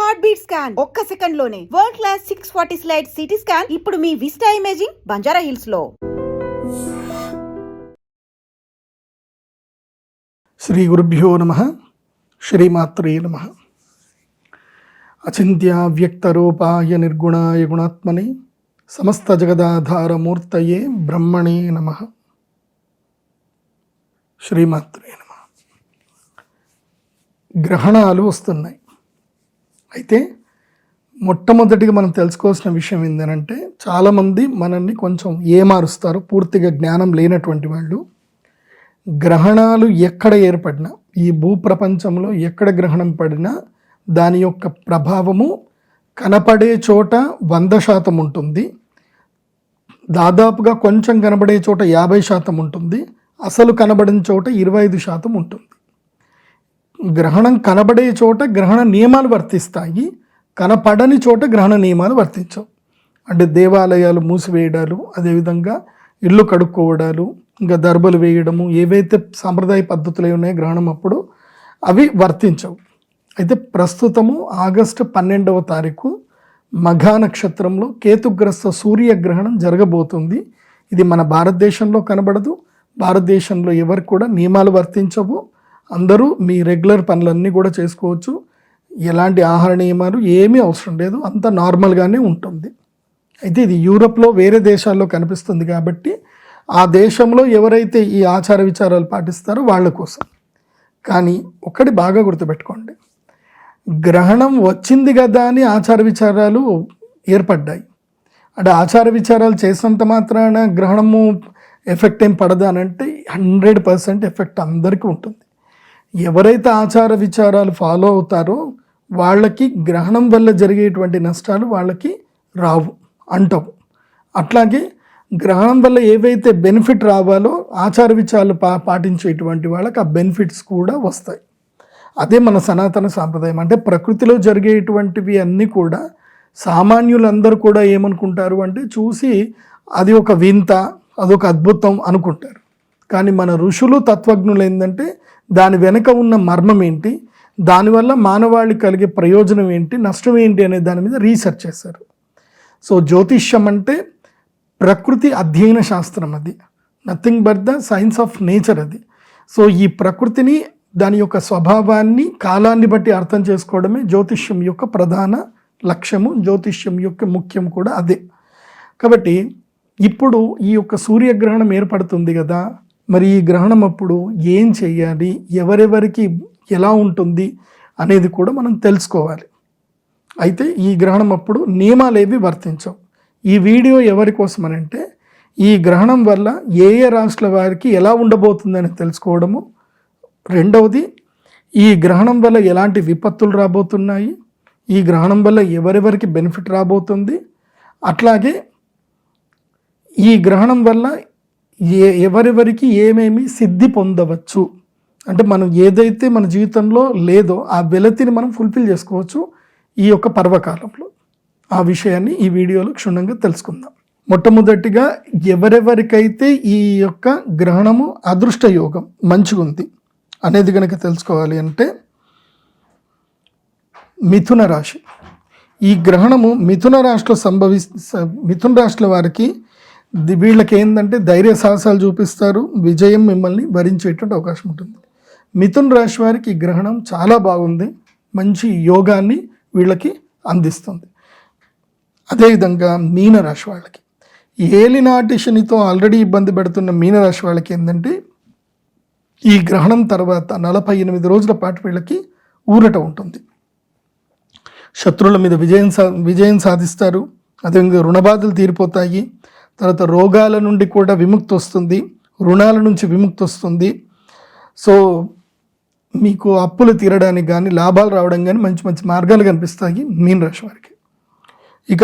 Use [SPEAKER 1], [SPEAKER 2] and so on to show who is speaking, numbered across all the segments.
[SPEAKER 1] Heart beat scan ఒక్క second లోనే world class 640 slide CT scan ఇప్పుడు మీ విస్టా ఇమేజింగ్ బంజారా హిల్స్ లో.
[SPEAKER 2] శ్రీ గురుభ్యో నమః. శ్రీమాత్రే నమః. అచింత్య వ్యక్త రూపాయ నిర్గుణాయ గుణాత్మనే సమస్త జగదాధారమూర్తయే బ్రహ్మణే నమః. శ్రీమాత్రే నమః. గ్రహణాలు వస్తున్నాయి. అయితే మొట్టమొదటిగా మనం తెలుసుకోవాల్సిన విషయం ఏంటంటే, చాలామంది మనల్ని కొంచెం ఏమారుస్తారు, పూర్తిగా జ్ఞానం లేనటువంటి వాళ్ళు. గ్రహణాలు ఎక్కడ ఏర్పడినా, ఈ భూప్రపంచంలో ఎక్కడ గ్రహణం పడినా దాని యొక్క ప్రభావము కనపడే చోట 100% ఉంటుంది, దాదాపుగా కొంచెం కనబడే చోట 50% ఉంటుంది, అసలు కనబడిన చోట 25% ఉంటుంది. గ్రహణం కనబడే చోట గ్రహణ నియమాలు వర్తిస్తాయి, కనపడని చోట గ్రహణ నియమాలు వర్తించవు. అంటే దేవాలయాలు మూసివేయడాలు, అదేవిధంగా ఇల్లు కడుక్కోవడాలు, ఇంకా దర్బలు వేయడము, ఏవైతే సాంప్రదాయ పద్ధతులు ఉన్నాయో గ్రహణం అప్పుడు అవి వర్తించవు. అయితే ప్రస్తుతము ఆగస్టు 12వ తారీఖు మఘా నక్షత్రంలో కేతుగ్రస్త సూర్యగ్రహణం జరగబోతుంది. ఇది మన భారతదేశంలో కనబడదు, భారతదేశంలో ఎవరికి కూడా నియమాలు వర్తించవు. అందరూ మీ రెగ్యులర్ పనులన్నీ కూడా చేసుకోవచ్చు, ఎలాంటి ఆహార నియమాలు ఏమీ అవసరం లేదు, అంత నార్మల్గానే ఉంటుంది. అయితే ఇది యూరప్లో వేరే దేశాల్లో కనిపిస్తుంది కాబట్టి ఆ దేశంలో ఎవరైతే ఈ ఆచార విచారాలు పాటిస్తారో వాళ్ళ కోసం. కానీ ఒక్కటి బాగా గుర్తుపెట్టుకోండి, గ్రహణం వచ్చింది కదా అని ఆచార విచారాలు ఏర్పడ్డాయి. అంటే ఆచార విచారాలు చేసినంత మాత్రాన గ్రహణము ఎఫెక్ట్ ఏం పడదా అని అంటే 100% ఎఫెక్ట్ అందరికీ ఉంటుంది. ఎవరైతే ఆచార విచారాలు ఫాలో అవుతారో వాళ్ళకి గ్రహణం వల్ల జరిగేటువంటి నష్టాలు వాళ్ళకి రావు, అంటవు. అట్లాగే గ్రహణం వల్ల ఏవైతే బెనిఫిట్ రావాలో ఆచార విచారాలు పాటించేటువంటి వాళ్ళకి ఆ బెనిఫిట్స్ కూడా వస్తాయి. అదే మన సనాతన సాంప్రదాయం. అంటే ప్రకృతిలో జరిగేటువంటివి అన్నీ కూడా సామాన్యులందరూ కూడా ఏమనుకుంటారు అంటే, చూసి అది ఒక వింత, అదొక అద్భుతం అనుకుంటారు. కానీ మన ఋషులు తత్వజ్ఞులు ఏంటంటే దాని వెనుక ఉన్న మర్మం ఏంటి, దానివల్ల మానవాళికి కలిగే ప్రయోజనం ఏంటి, నష్టం ఏంటి అనే దాని మీద రీసెర్చ్ చేశారు. సో జ్యోతిష్యం అంటే ప్రకృతి అధ్యయన శాస్త్రం, అది nothing but the science of nature. అది సో ఈ ప్రకృతిని, దాని యొక్క స్వభావాన్ని, కాలాన్ని బట్టి అర్థం చేసుకోవడమే జ్యోతిష్యం యొక్క ప్రధాన లక్ష్యము, జ్యోతిష్యం యొక్క ముఖ్యం కూడా అదే. కాబట్టి ఇప్పుడు ఈ యొక్క సూర్యగ్రహణం ఏర్పడుతుంది కదా, మరి ఈ గ్రహణం అప్పుడు ఏం చేయాలి, ఎవరెవరికి ఎలా ఉంటుంది అనేది కూడా మనం తెలుసుకోవాలి. అయితే ఈ గ్రహణం అప్పుడు నియమాలు ఏవి వర్తించవు. ఈ వీడియో ఎవరి కోసం అని అంటే, ఈ గ్రహణం వల్ల ఏ ఏ రాష్ట్రాల వారికి ఎలా ఉండబోతుందని తెలుసుకోవడము, రెండవది ఈ గ్రహణం వల్ల ఎలాంటి విపత్తులు రాబోతున్నాయి, ఈ గ్రహణం వల్ల ఎవరెవరికి బెనిఫిట్ రాబోతుంది, అట్లాగే ఈ గ్రహణం వల్ల ఎవరెవరికి ఏమేమి సిద్ధి పొందవచ్చు, అంటే మనం ఏదైతే మన జీవితంలో లేదో ఆ వెలతిని మనం ఫుల్ఫిల్ చేసుకోవచ్చు ఈ యొక్క పర్వకాలంలో. ఆ విషయాన్ని ఈ వీడియోలో క్షుణ్ణంగా తెలుసుకుందాం. మొట్టమొదటిగా ఎవరెవరికైతే ఈ యొక్క గ్రహణము అదృష్ట యోగం మంచిగా ఉంది అనేది కనుక తెలుసుకోవాలి అంటే, మిథున రాశి. ఈ గ్రహణము మిథున రాశిలో వారికి వీళ్ళకి ఏంటంటే ధైర్య సాహసాలు చూపిస్తారు, విజయం మిమ్మల్ని భరించేటువంటి అవకాశం ఉంటుంది. మిథున రాశి వారికి ఈ గ్రహణం చాలా బాగుంది, మంచి యోగాన్ని వీళ్ళకి అందిస్తుంది. అదేవిధంగా మీనరాశి వాళ్ళకి, ఏలినాటి శనితో ఆల్రెడీ ఇబ్బంది పెడుతున్న మీనరాశి వాళ్ళకి ఏంటంటే ఈ గ్రహణం తర్వాత 48 రోజుల పాటు వీళ్ళకి ఊరట ఉంటుంది. శత్రువుల మీద విజయం సాధిస్తారు, అదేవిధంగా రుణబాధలు తీరిపోతాయి, తర్వాత రోగాల నుండి కూడా విముక్తి వస్తుంది, రుణాల నుంచి విముక్తి వస్తుంది. సో మీకు అప్పులు తీరడానికి కానీ లాభాలు రావడం కానీ మంచి మంచి మార్గాలు కనిపిస్తాయి మీన రాశి వారికి. ఇక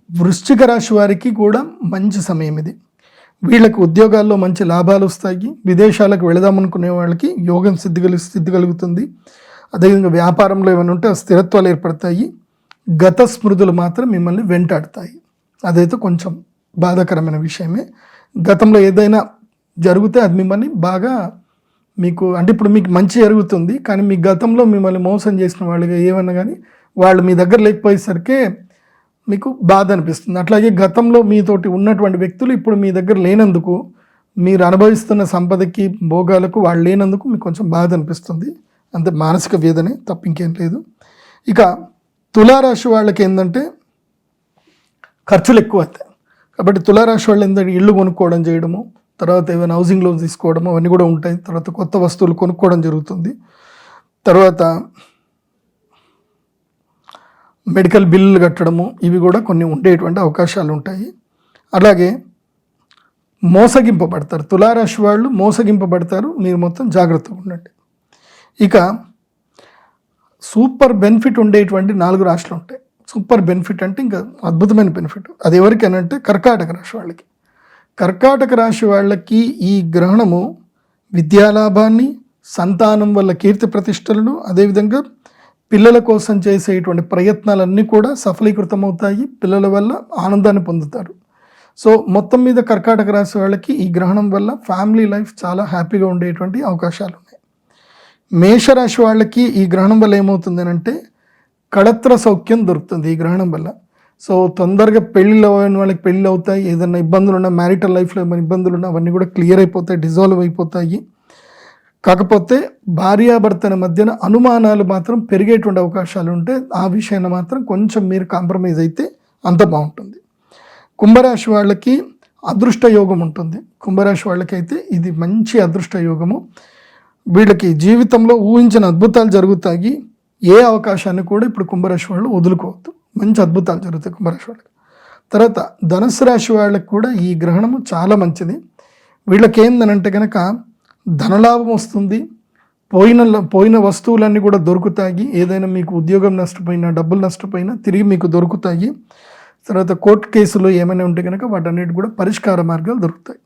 [SPEAKER 2] వృశ్చిక రాశి వారికి కూడా మంచి సమయం ఇది. వీళ్ళకి ఉద్యోగాల్లో మంచి లాభాలు వస్తాయి, విదేశాలకు వెళదామనుకునే వాళ్ళకి యోగం సిద్ధి కలుగుతుంది. అదేవిధంగా వ్యాపారంలో ఏమైనా ఉంటే స్థిరత్వాలు ఏర్పడతాయి. గత స్మృతులు మాత్రం మిమ్మల్ని వెంటాడుతాయి, అదైతే కొంచెం బాధాకరమైన విషయమే. గతంలో ఏదైనా జరిగితే అది మిమ్మల్ని బాగా మీకు, అంటే ఇప్పుడు మీకు మంచి జరుగుతుంది కానీ మీ గతంలో మిమ్మల్ని మోసం చేసిన వాళ్ళుగా ఏమన్నా కానీ వాళ్ళు మీ దగ్గర లేకపోయేసరికి మీకు బాధ అనిపిస్తుంది. అట్లాగే గతంలో మీతోటి ఉన్నటువంటి వ్యక్తులు ఇప్పుడు మీ దగ్గర లేనందుకు, మీరు అనుభవిస్తున్న సంపదకి భోగాలకు వాళ్ళు లేనందుకు మీకు కొంచెం బాధ అనిపిస్తుంది. అంతే, మానసిక వేదనే తప్ప ఇంకేం లేదు. ఇక తులారాశి వాళ్ళకి ఏంటంటే ఖర్చులు ఎక్కువ అవుతాయి. కాబట్టి తులారాశి వాళ్ళు ఏంటంటే ఇళ్ళు కొనుక్కోవడం చేయడము, తర్వాత ఏమైనా హౌసింగ్ లోన్ తీసుకోవడము అవన్నీ కూడా ఉంటాయి. తర్వాత కొత్త వస్తువులు కొనుక్కోవడం జరుగుతుంది. తర్వాత మెడికల్ బిల్లులు కట్టడము ఇవి కూడా కొన్ని ఉండేటువంటి అవకాశాలు ఉంటాయి. అలాగే మోసగింపబడతారు, తులారాశి వాళ్ళు మోసగింపబడతారు. మీరు మొత్తం జాగ్రత్తగా ఉండండి. ఇక సూపర్ బెనిఫిట్ ఉండేటువంటి 4 రాశులు ఉంటాయి. సూపర్ బెనిఫిట్ అంటే ఇంకా అద్భుతమైన బెనిఫిట్. అది ఎవరికైనా కర్కాటక రాశి వాళ్ళకి. కర్కాటక రాశి వాళ్ళకి ఈ గ్రహణము విద్యాలాభాన్ని, సంతానం వల్ల కీర్తి ప్రతిష్టలను, అదేవిధంగా పిల్లల కోసం చేసేటువంటి ప్రయత్నాలన్నీ కూడా సఫలీకృతం అవుతాయి. పిల్లల వల్ల ఆనందాన్ని పొందుతారు. సో మొత్తం మీద కర్కాటక రాశి వాళ్ళకి ఈ గ్రహణం వల్ల ఫ్యామిలీ లైఫ్ చాలా హ్యాపీగా ఉండేటువంటి అవకాశాలు ఉన్నాయి. మేషరాశి వాళ్ళకి ఈ గ్రహణం వల్ల ఏమవుతుంది అంటే కళత్ర సౌఖ్యం దొరుకుతుంది ఈ గ్రహణం వల్ల. సో తొందరగా పెళ్ళిళ్ళు అయిన వాళ్ళకి పెళ్ళి అవుతాయి. ఏదైనా ఇబ్బందులు ఉన్నా, మ్యారిటల్ లైఫ్లో ఏమైనా ఇబ్బందులు ఉన్నా అవన్నీ కూడా క్లియర్ అయిపోతాయి, డిజాల్వ్ అయిపోతాయి. కాకపోతే భార్యాభర్తల మధ్యన అనుమానాలు మాత్రం పెరిగేటువంటి అవకాశాలు ఉంటే ఆ విషయాన్ని మాత్రం కొంచెం మీరు కాంప్రమైజ్ అయితే అంత బాగుంటుంది. కుంభరాశి వాళ్ళకి అదృష్ట యోగం ఉంటుంది. కుంభరాశి వాళ్ళకైతే ఇది మంచి అదృష్ట యోగము. వీళ్ళకి జీవితంలో ఊహించిన అద్భుతాలు జరుగుతాయి. ఏ అవకాశాన్ని కూడా ఇప్పుడు కుంభరాశి వాళ్ళు వదులుకోవద్దు. మంచి అద్భుతాలు జరుగుతాయి కుంభరాశి వాళ్ళకి. తర్వాత ధనుసు రాశి వాళ్ళకి కూడా ఈ గ్రహణము చాలా మంచిది. వీళ్ళకి ఏందనంటే కనుక ధనలాభం వస్తుంది. పోయిన వస్తువులన్నీ కూడా దొరుకుతాయి. ఏదైనా మీకు ఉద్యోగం నష్టపోయినా, డబ్బులు నష్టపోయినా తిరిగి మీకు దొరుకుతాయి. తర్వాత కోర్టు కేసులు ఏమైనా ఉంటే కనుక వాటన్నిటి కూడా పరిష్కార మార్గాలు దొరుకుతాయి.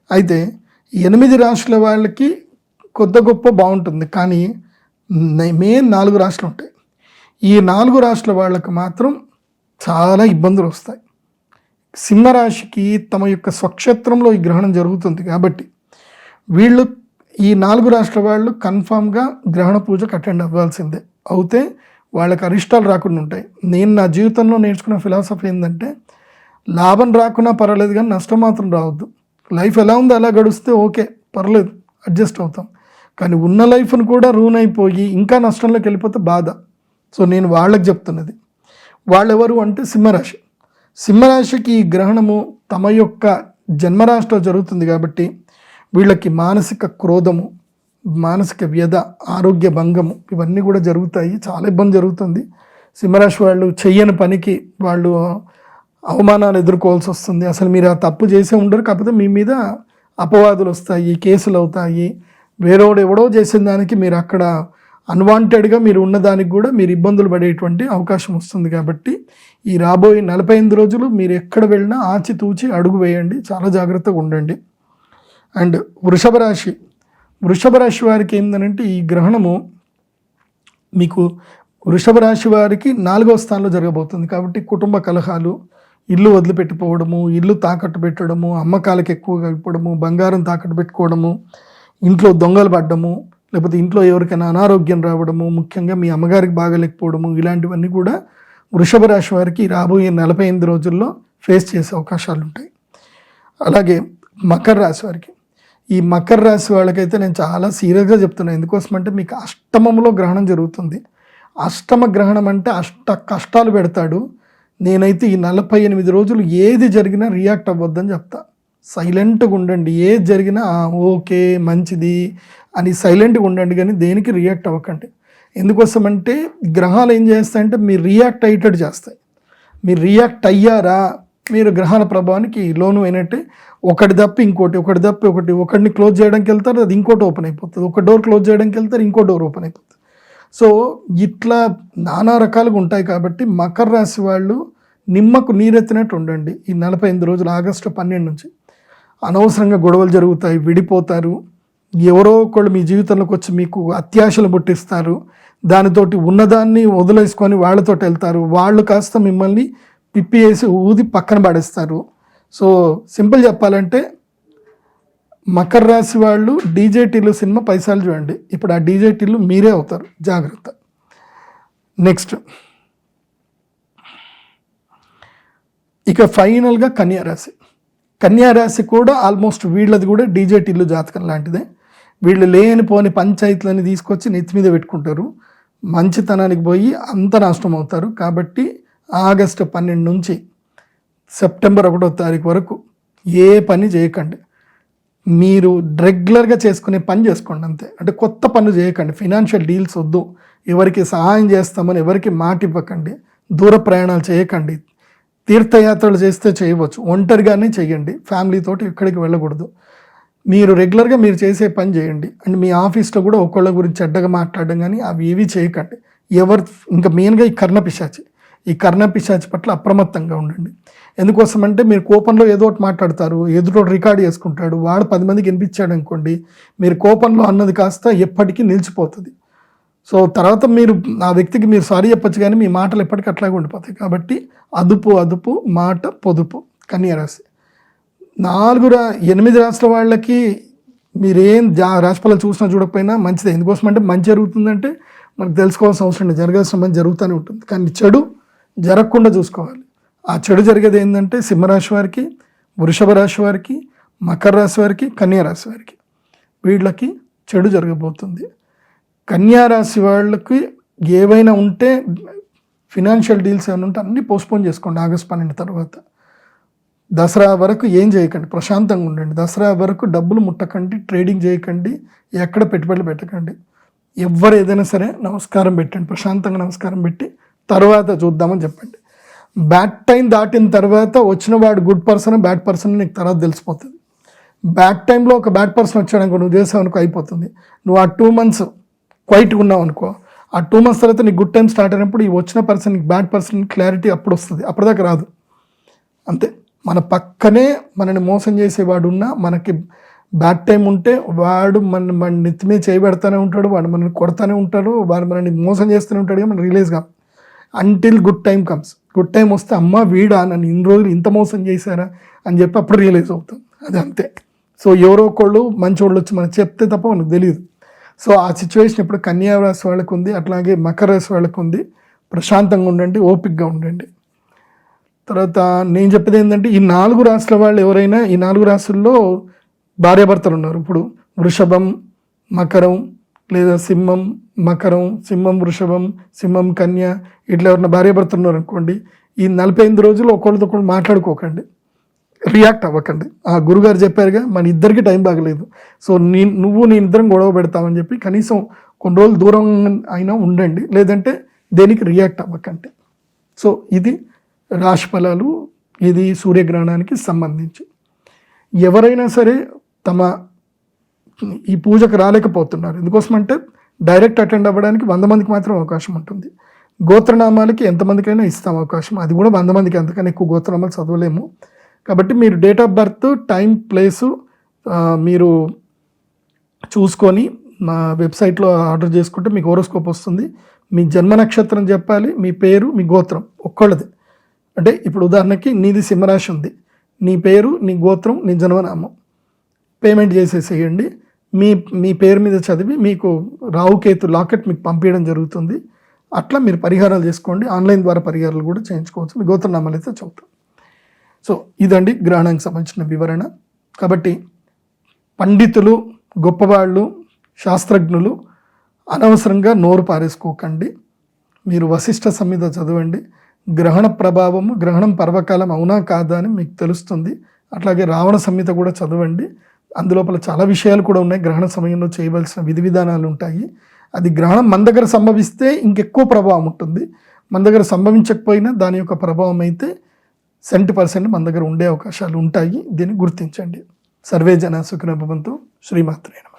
[SPEAKER 2] అయితే 8 రాశుల వాళ్ళకి కొద్ది గొప్ప బాగుంటుంది. కానీ మెయిన్ 4 రాశులు ఉంటాయి. ఈ 4 రాశుల వాళ్ళకి మాత్రం చాలా ఇబ్బందులు వస్తాయి. సింహరాశికి తమ యొక్క స్వక్షేత్రంలో ఈ గ్రహణం జరుగుతుంది కాబట్టి వీళ్ళు ఈ 4 రాష్ట్రాల వాళ్ళు కన్ఫామ్గా గ్రహణ పూజకు అటెండ్ అవ్వాల్సిందే. అవుతే వాళ్ళకి అరిష్టాలు రాకుండా ఉంటాయి. నేను నా జీవితంలో నేర్చుకున్న ఫిలాసఫీ ఏంటంటే లాభం రాకున్నా పర్వాలేదు కానీ నష్టం మాత్రం రావద్దు. లైఫ్ ఎలా ఉందో అలా గడిస్తే ఓకే, పర్లేదు, అడ్జస్ట్ అవుతాం. కానీ ఉన్న లైఫ్ను కూడా రూన్ అయిపోయి ఇంకా నష్టంలోకి వెళ్ళిపోతే బాధ. సో నేను వాళ్ళకి చెప్తున్నది, వాళ్ళెవరు అంటే సింహరాశి. సింహరాశికి ఈ గ్రహణము తమ యొక్క జన్మరాశిలో జరుగుతుంది కాబట్టి వీళ్ళకి మానసిక క్రోధము, మానసిక వ్యధ, ఆరోగ్య భంగము ఇవన్నీ కూడా జరుగుతాయి. చాలా ఇబ్బంది జరుగుతుంది. సింహరాశి వాళ్ళు చెయ్యని పనికి వాళ్ళు అవమానాలు ఎదుర్కోవాల్సి వస్తుంది. అసలు మీరు ఆ తప్పు చేసే ఉండరు, కాకపోతే మీ మీద అపవాదులు వస్తాయి, కేసులు అవుతాయి. వేరేవాడు ఎవడో చేసిన దానికి మీరు అక్కడ అన్వాంటెడ్గా మీరు ఉన్నదానికి కూడా మీరు ఇబ్బందులు పడేటువంటి అవకాశం వస్తుంది. కాబట్టి ఈ రాబోయే 45 రోజులు మీరు ఎక్కడ వెళ్ళినా ఆచితూచి అడుగు వేయండి, చాలా జాగ్రత్తగా ఉండండి. అండ్ వృషభ రాశి వారికి ఏంటంటే ఈ గ్రహణము మీకు వృషభ రాశి వారికి 4వ స్థానంలో జరగబోతుంది. కాబట్టి కుటుంబ కలహాలు, ఇల్లు వదిలిపెట్టిపోవడము, ఇల్లు తాకట్టు పెట్టడము, అమ్మకాలకు ఎక్కువగా ఇవ్వడము, బంగారం తాకట్టు పెట్టుకోవడము, ఇంట్లో దొంగలు పడ్డము, లేకపోతే ఇంట్లో ఎవరికైనా అనారోగ్యం రావడము, ముఖ్యంగా మీ అమ్మగారికి బాగలేకపోవడము, ఇలాంటివన్నీ కూడా వృషభ రాశి వారికి రాబోయే 45 రోజుల్లో ఫేస్ చేసే అవకాశాలు ఉంటాయి. అలాగే మకర రాశి వారికి, ఈ మకర రాశి వాళ్ళకైతే నేను చాలా సీరియస్గా చెప్తున్నాను. ఎందుకోసమంటే మీకు అష్టమంలో గ్రహణం జరుగుతుంది. అష్టమ గ్రహణం అంటే అష్ట కష్టాలు పెడతాడు. నేనైతే ఈ 48 రోజులు ఏది జరిగినా రియాక్ట్ అవ్వద్దని చెప్తా. సైలెంట్గా ఉండండి. ఏది జరిగినా ఓకే మంచిది అని సైలెంట్గా ఉండండి, కానీ దేనికి రియాక్ట్ అవ్వకండి. ఎందుకోసమంటే గ్రహాలు ఏం చేస్తాయంటే మీరు రియాక్ట్ అయ్యేటట్టు చేస్తాయి. మీరు రియాక్ట్ అయ్యారా మీరు గ్రహాల ప్రభావానికి లోను అయినట్టే. ఒకటి తప్పి ఇంకోటి, ఒకటిని క్లోజ్ చేయడానికి వెళ్తారు, అది ఇంకోటి ఓపెన్ అయిపోతుంది. ఒక డోర్ క్లోజ్ చేయడానికి వెళ్తారు, ఇంకో డోర్ ఓపెన్ అయిపోతుంది. సో ఇట్లా నానా రకాలుగా ఉంటాయి. కాబట్టి మకర రాశి వాళ్ళు నిమ్మకు నీరెత్తినట్టు ఉండండి ఈ 45 రోజులు. ఆగస్టు 12 నుంచి అనవసరంగా గొడవలు జరుగుతాయి, విడిపోతారు. ఎవరో ఒకళ్ళు మీ జీవితంలోకి వచ్చి మీకు అత్యాశలు పుట్టిస్తారు. దానితోటి ఉన్నదాన్ని వదిలేసుకొని వాళ్ళతో వెళ్తారు. వాళ్ళు కాస్త మిమ్మల్ని పిప్పి వేసి ఊది పక్కన పడేస్తారు. సో సింపుల్ చెప్పాలంటే మకర రాశి వాళ్ళు డీజే టిల్లు సినిమా పైసలు చూడండి. ఇప్పుడు ఆ డీజే టిల్లు మీరే అవుతారు, జాగ్రత్త. నెక్స్ట్ ఇక ఫైనల్గా కన్యారాశి. కన్యారాశి కూడా ఆల్మోస్ట్ వీళ్ళది కూడా డీజే టిల్లు జాతకం లాంటిదే. వీళ్ళు లేనిపోని పంచాయతీలని తీసుకొచ్చి నెత్తి మీద పెట్టుకుంటారు, మంచితనానికి పోయి అంత నాశనం అవుతారు. కాబట్టి ఆగస్టు 12 నుంచి సెప్టెంబర్ 1వ తారీఖు వరకు ఏ పని చేయకండి. మీరు రెగ్యులర్గా చేసుకునే పని చేసుకోండి అంతే. అంటే కొత్త పనులు చేయకండి, ఫినాన్షియల్ డీల్స్ వద్దు, ఎవరికి సహాయం చేస్తామని ఎవరికి మాట ఇవ్వకండి, దూర ప్రయాణాలు చేయకండి. తీర్థయాత్రలు చేస్తే చేయవచ్చు, ఒంటరిగానే చేయండి, ఫ్యామిలీతోటి ఎక్కడికి వెళ్ళకూడదు. మీరు రెగ్యులర్గా మీరు చేసే పని చేయండి. అండ్ మీ ఆఫీస్లో కూడా ఒకళ్ళ గురించి చెడ్డగా మాట్లాడడం కానీ అవి ఏవి చేయకండి. ఇంకా మెయిన్గా ఈ కర్ణపిశాచి పట్ల అప్రమత్తంగా ఉండండి. ఎందుకోసమంటే మీరు కోపంలో ఏదో ఒకటి మాట్లాడతారు, ఎదుటోటి రికార్డ్ చేసుకుంటాడు, వాడు 10 మందికి వినిపించాడు అనుకోండి, మీరు కోపంలో అన్నది కాస్త ఎప్పటికీ నిలిచిపోతుంది. సో తర్వాత మీరు ఆ వ్యక్తికి మీరు సారీ చెప్పచ్చు, కానీ మీ మాటలు ఎప్పటికీ అట్లాగే ఉండిపోతాయి. కాబట్టి అదుపు మాట పొదుపు. కన్యారాశి 8 రాశుల వాళ్ళకి మీరేం రాశిఫలాలు చూసినా చూడకపోయినా మంచిదే. ఎందుకోసం అంటే మంచి జరుగుతుందంటే మనకు తెలుసుకోవాల్సిన అవసరం లేదు, జరగాల్సిన మంచి జరుగుతూనే ఉంటుంది. కానీ చెడు జరగకుండా చూసుకోవాలి. ఆ చెడు జరిగేది ఏంటంటే సింహరాశి వారికి, వృషభ రాశి వారికి, మకర రాశి వారికి, కన్యారాశి వారికి వీళ్ళకి చెడు జరగబోతుంది. కన్యారాశి వాళ్ళకి ఏవైనా ఉంటే ఫినాన్షియల్ డీల్స్ ఏమైనా ఉంటే అన్నీ పోస్ట్పోన్ చేసుకోండి ఆగస్టు 12 తర్వాత. దసరా వరకు ఏం చేయకండి, ప్రశాంతంగా ఉండండి. దసరా వరకు డబ్బులు ముట్టకండి, ట్రేడింగ్ చేయకండి, ఎక్కడ పెట్టుబడులు పెట్టకండి. ఎవరు ఏదైనా సరే నమస్కారం పెట్టండి, ప్రశాంతంగా నమస్కారం పెట్టి తర్వాత చూద్దామని చెప్పండి. బ్యాడ్ టైం దాటిన తర్వాత వచ్చిన వాడు గుడ్ పర్సన్ బ్యాడ్ పర్సన్ నీకు తర్వాత తెలిసిపోతుంది. బ్యాడ్ టైంలో ఒక బ్యాడ్ పర్సన్ వచ్చాడనుకో, నువ్వు చేసావు అనుకో, అయిపోతుంది. నువ్వు ఆ 2 months క్వైట్గా ఉన్నావు అనుకో, ఆ 2 months తర్వాత నీకు గుడ్ టైం స్టార్ట్ అయినప్పుడు ఈ వచ్చిన పర్సన్ నీకు బ్యాడ్ పర్సన్ క్లారిటీ అప్పుడు వస్తుంది, అప్పటిదాకా రాదు. అంతే. మన పక్కనే మనని మోసం చేసేవాడు ఉన్నా, మనకి బ్యాడ్ టైం ఉంటే వాడు మన నెత్తి మీద చేయబెడతానే ఉంటాడు, వాడు మనల్ని కొడతానే ఉంటాడు, వాడు మనల్ని మోసం చేస్తూనే ఉంటాడు. మనం రిలీజ్ కాదు until good time comes. Good time వస్తే అమ్మ వీడా నన్ను ఇన్ని రోజులు ఇంత మోసం చేశారా అని చెప్పి అప్పుడు రియలైజ్ అవుతాం. అది అంతే. సో ఎవరో ఒకళ్ళు మంచి వాళ్ళు వచ్చి మనకు చెప్తే తప్ప మనకు తెలియదు. సో ఆ సిచ్యువేషన్ ఇప్పుడు కన్యా రాశి వాళ్ళకు ఉంది, అట్లాగే మకర రాశి వాళ్ళకు ఉంది. ప్రశాంతంగా ఉండండి, ఓపికగా ఉండండి. తర్వాత నేను చెప్పేది ఏంటంటే ఈ 4 రాశుల వాళ్ళు ఎవరైనా, ఈ 4 రాశుల్లో భార్యాభర్తలు ఉన్నారు. ఇప్పుడు వృషభం, మకరం, లేదా సింహం మకరం, సింహం వృషభం, సింహం కన్య, ఇట్లా ఎవరైనా భార్యాభర్తలు ఉన్నారు అనుకోండి, ఈ 45 రోజులు ఒకళ్ళు మాట్లాడుకోకండి, రియాక్ట్ అవ్వకండి. ఆ గురుగారు చెప్పారుగా, మన ఇద్దరికి టైం బాగలేదు, సో నేను ఇద్దరం గొడవ పెడతామని చెప్పి కనీసం కొన్ని రోజులు దూరం అయినా ఉండండి, లేదంటే దేనికి రియాక్ట్ అవ్వకండి. సో ఇది రాశి ఫలాలు, ఇది సూర్యగ్రహణానికి సంబంధించి. ఎవరైనా సరే తమ ఈ పూజకు రాలేకపోతున్నారు, ఎందుకోసమంటే డైరెక్ట్ అటెండ్ అవ్వడానికి 100 మందికి మాత్రం అవకాశం ఉంటుంది. గోత్రనామాలకి ఎంతమందికైనా ఇస్తాం అవకాశం, అది కూడా 100 మందికి, అంతకన్నా ఎక్కువ గోత్రనామాలు చదవలేము. కాబట్టి మీరు date of birth, time, place మీరు చూసుకొని మా వెబ్సైట్లో ఆర్డర్ చేసుకుంటే మీకు హోరోస్కోప్ వస్తుంది. మీ జన్మ నక్షత్రం చెప్పాలి, మీ పేరు, మీ గోత్రం ఒక్కళ్ళది. అంటే ఇప్పుడు ఉదాహరణకి నీది సింహరాశి ఉంది, నీ పేరు, నీ గోత్రం, నీ జన్మనామం పేమెంట్ చేసేసేయండి. మీ పేరు మీద చదివి మీకు రావుకేతు లాకెట్ మీకు పంపించడం జరుగుతుంది. అట్లా మీరు పరిహారాలు చేసుకోండి. ఆన్లైన్ ద్వారా పరిహారాలు కూడా చేయించుకోవచ్చు, మీ గోత్రనామాలు అయితే చదువుతాం. సో ఇదండి గ్రహణానికి సంబంధించిన వివరణ. కాబట్టి పండితులు, గొప్పవాళ్ళు, శాస్త్రజ్ఞులు అనవసరంగా నోరు పారేసుకోకండి. మీరు వశిష్ఠ సంహిత చదవండి. గ్రహణ ప్రభావము, గ్రహణం పర్వకాలం అవునా కాదా అని మీకు తెలుస్తుంది. అట్లాగే రావణ సంహిత కూడా చదవండి. అందులోపల చాలా విషయాలు కూడా ఉన్నాయి. గ్రహణ సమయంలో చేయవలసిన విధి విధానాలు ఉంటాయి. అది గ్రహణం మన దగ్గర సంభవిస్తే ఇంకెక్కువ ప్రభావం ఉంటుంది, మన దగ్గర సంభవించకపోయినా దాని యొక్క ప్రభావం అయితే 70% మన దగ్గర ఉండే అవకాశాలు ఉంటాయి. దీన్ని గుర్తించండి. సర్వే జన సుఖినో భవంతు. శ్రీమాత్రే నమః.